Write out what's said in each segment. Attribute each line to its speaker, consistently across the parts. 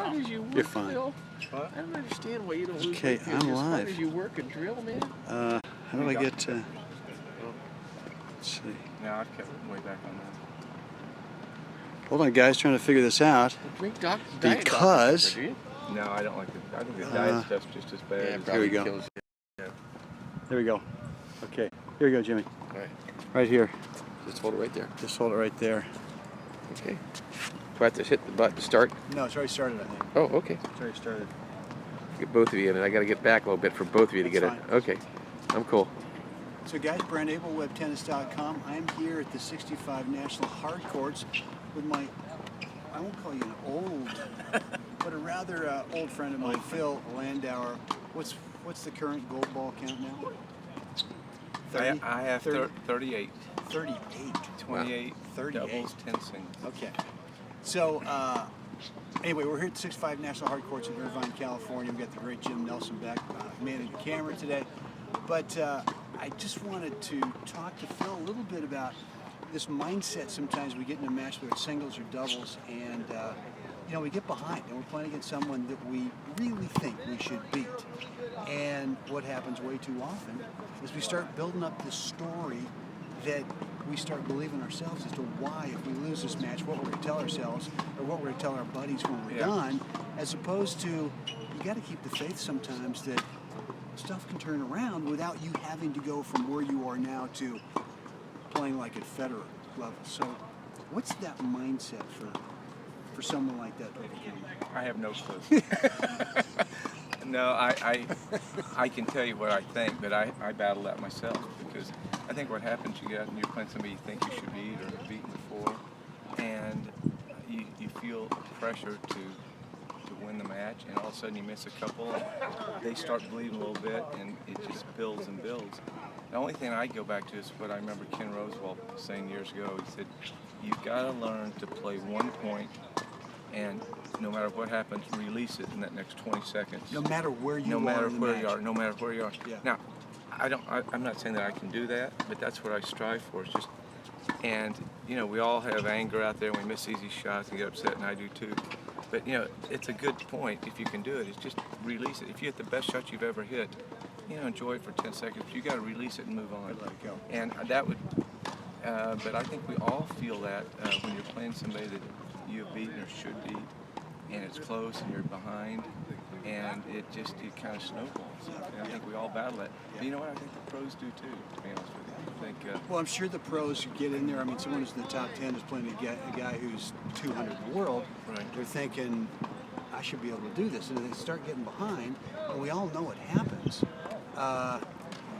Speaker 1: hard as you work,
Speaker 2: You're fine.
Speaker 1: Phil. What? I don't understand why you don't lose
Speaker 2: Okay,
Speaker 1: weight
Speaker 2: I'm
Speaker 1: as
Speaker 2: live.
Speaker 1: hard as you work and drill, man.
Speaker 2: How do I get let's see.
Speaker 3: No, I've kept way back on that.
Speaker 2: Hold on, guys, trying to figure this out.
Speaker 1: Drink diet
Speaker 2: Because
Speaker 1: Dr. Pepper, do you?
Speaker 3: No, I don't like it. I think the diet stuff's just as bad.
Speaker 1: Yeah,
Speaker 3: as
Speaker 2: Here we go.
Speaker 1: kills you. Yeah.
Speaker 2: There we go. Okay, here we go, Jimmy.
Speaker 1: All right.
Speaker 2: Right here.
Speaker 1: Just hold it right there.
Speaker 2: Just hold it right there.
Speaker 1: Okay. Do I have to hit the button to start?
Speaker 2: No, it's already started, I think.
Speaker 1: Oh, okay.
Speaker 2: It's already started.
Speaker 1: Get both of you in, and I got to get back a little bit for both of you to
Speaker 2: That's
Speaker 1: get
Speaker 2: fine.
Speaker 1: it. Okay. I'm cool.
Speaker 2: So guys, Brent Abel, WebTennis.com. I'm here at the 65 National Hard Courts with my, I won't call you an old, but a rather old friend of mine, Phil Landauer. What's the current gold ball count now? 30?
Speaker 3: I have 38.
Speaker 2: 38.
Speaker 3: 28
Speaker 2: 38.
Speaker 3: doubles, 10 singles.
Speaker 2: Okay. So, anyway, we're here at 65 National Hard Courts in Irvine, California. We've got the great Jim Nelson back manning the camera today. But I just wanted to talk to Phil a little bit about this mindset sometimes we get in a match, whether it's singles or doubles, and you know, we get behind and we're playing against someone that we really think we should beat. And what happens way too often is we start building up this story that we start believing ourselves as to why, if we lose this match, what we're going to tell ourselves or what we're going to tell our buddies when we're done, as opposed to, you got to keep the faith sometimes that stuff can turn around without you having to go from where you are now to playing like at Federer level. So what's that mindset for someone like that?
Speaker 3: I have no clue. No, I can tell you what I think, but I battle that myself, because I think what happens, you're playing somebody you think you should beat or have beaten before, and you feel pressure to win the match, and all of a sudden you miss a couple, and they start bleeding a little bit, and it just builds and builds. The only thing I go back to is what I remember Ken Roosevelt saying years ago. He said, you've got to learn to play 1 point, and no matter what happens, release it in that next 20 seconds.
Speaker 2: No matter where you are.
Speaker 3: No matter
Speaker 2: in the
Speaker 3: where
Speaker 2: match.
Speaker 3: you are. No matter where you are.
Speaker 2: Yeah.
Speaker 3: Now, I'm not saying that I can do that, but that's what I strive for. It's just, and you know, we all have anger out there, and we miss easy shots and get upset, and I do too. But you know, it's a good point if you can do it. It's just release it. If you hit the best shot you've ever hit, you know, enjoy it for 10 seconds. But you got to release it and move on.
Speaker 2: Let it go.
Speaker 3: And that would. But I think we all feel that when you're playing somebody that you have beaten or should beat, and it's close and you're behind, and it kind of snowballs. And I think we all battle it. But you know what? I think the pros do too, to be honest with you. I think,
Speaker 2: well, I'm sure the pros get in there. I mean, someone who's in the top 10 is playing a guy who's 200 in the world.
Speaker 3: Right.
Speaker 2: They're thinking, I should be able to do this. And they start getting behind, and we all know what happens.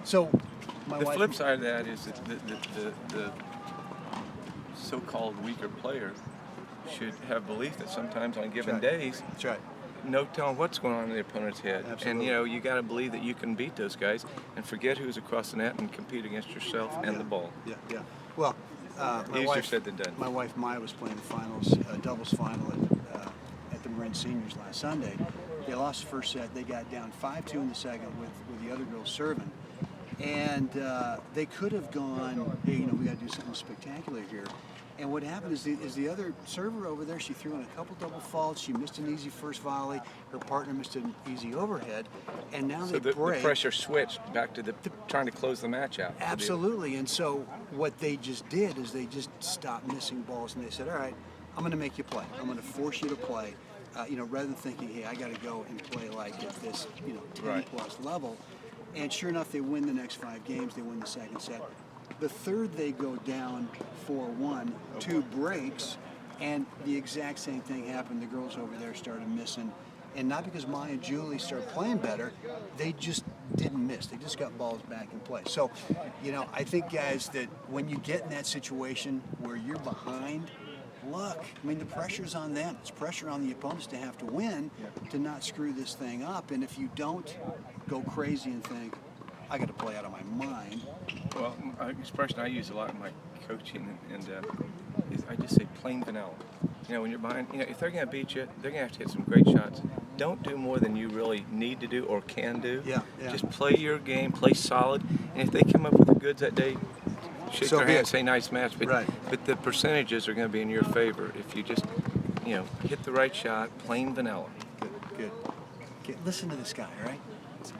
Speaker 2: So, my
Speaker 3: the
Speaker 2: wife...
Speaker 3: flip side of that is that the so-called weaker player should have belief that sometimes on given days,
Speaker 2: That's right.
Speaker 3: no telling what's going on in the opponent's head.
Speaker 2: Absolutely.
Speaker 3: And you know, you got to believe that you can beat those guys and forget who's across the net and compete against yourself and the ball.
Speaker 2: Yeah. Well,
Speaker 3: Easier said than done.
Speaker 2: My wife Maya was playing the finals, doubles final at the Marin Seniors last Sunday. They lost the first set. They got down 5-2 in the second with the other girls serving. And they could have gone, hey, you know, we got to do something spectacular here. And what happened is the other server over there, she threw in a couple double faults. She missed an easy first volley. Her partner missed an easy overhead. And now they break.
Speaker 3: The pressure switched back to trying to close the match out.
Speaker 2: Absolutely. And so what they just did is they just stopped missing balls, and they said, all right, I'm going to make you play. I'm going to force you to play. You know, rather than thinking, hey, I got to go and play like at this, you know, 10-plus level. And sure enough, they win the next 5 games. They win the second set. The third, they go down 4-1, 2 breaks, and the exact same thing happened. The girls over there started missing. And not because Maya and Julie started playing better, they just didn't miss. They just got balls back in play. So, you know, I think, guys, that when you get in that situation where you're behind, look, I mean, the pressure's on them. It's pressure on the opponents to have to win to not screw this thing up. And if you don't go crazy and think, I got to play out of my mind.
Speaker 3: Well, an expression I use a lot in my coaching and is I just say plain vanilla. You know, when you're behind, you know, if they're going to beat you, they're going to have to hit some great shots. Don't do more than you really need to do or can do.
Speaker 2: Yeah.
Speaker 3: Just play your game, play solid, and if they come up with the goods that day, shake their hand, say nice match. But the percentages are going to be in your favor if you just hit the right shot, plain vanilla.
Speaker 2: Good, good. Okay, listen to this guy, all right?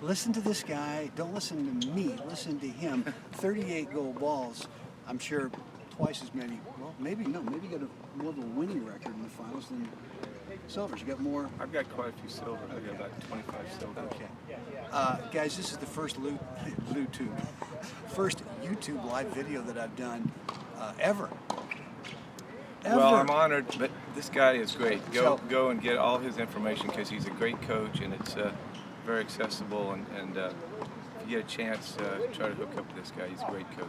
Speaker 2: Listen to this guy. Don't listen to me. Listen to him. 38 gold balls. I'm sure twice as many. Well, maybe you got more of a winning record in the finals than silvers. You got more.
Speaker 3: I've got quite a few silvers. I've got about 25 silvers.
Speaker 2: Okay. Guys, this is the first first YouTube live video that I've done ever.
Speaker 3: Well, I'm honored, but this guy is great. Go and get all his information because he's a great coach and it's very accessible. And if you get a chance, try to hook up with this guy. He's a great coach.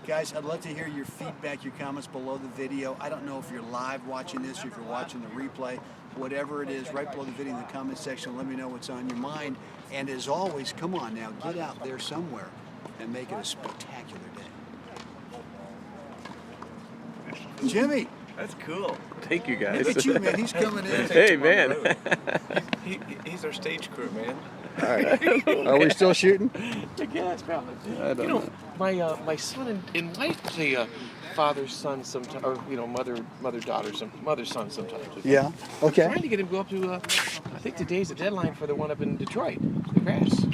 Speaker 2: Guys, I'd love to hear your feedback, your comments below the video. I don't know if you're live watching this or if you're watching the replay. Whatever it is, right below the video in the comment section, let me know what's on your mind. And as always, come on now, get out there somewhere and make it a spectacular day. Jimmy!
Speaker 3: That's cool.
Speaker 1: Thank you, guys.
Speaker 2: Look at you, man. He's coming in.
Speaker 1: Hey, man.
Speaker 3: He's our stage crew, man.
Speaker 2: All right. Are we still shooting?
Speaker 4: I guess, probably.
Speaker 2: I don't know.
Speaker 4: My son and wife play father son sometimes, or mother daughter, mother son sometimes.
Speaker 2: Yeah. Okay.
Speaker 4: I'm trying to get him to go up to. I think today's the deadline for the one up in Detroit, the grass.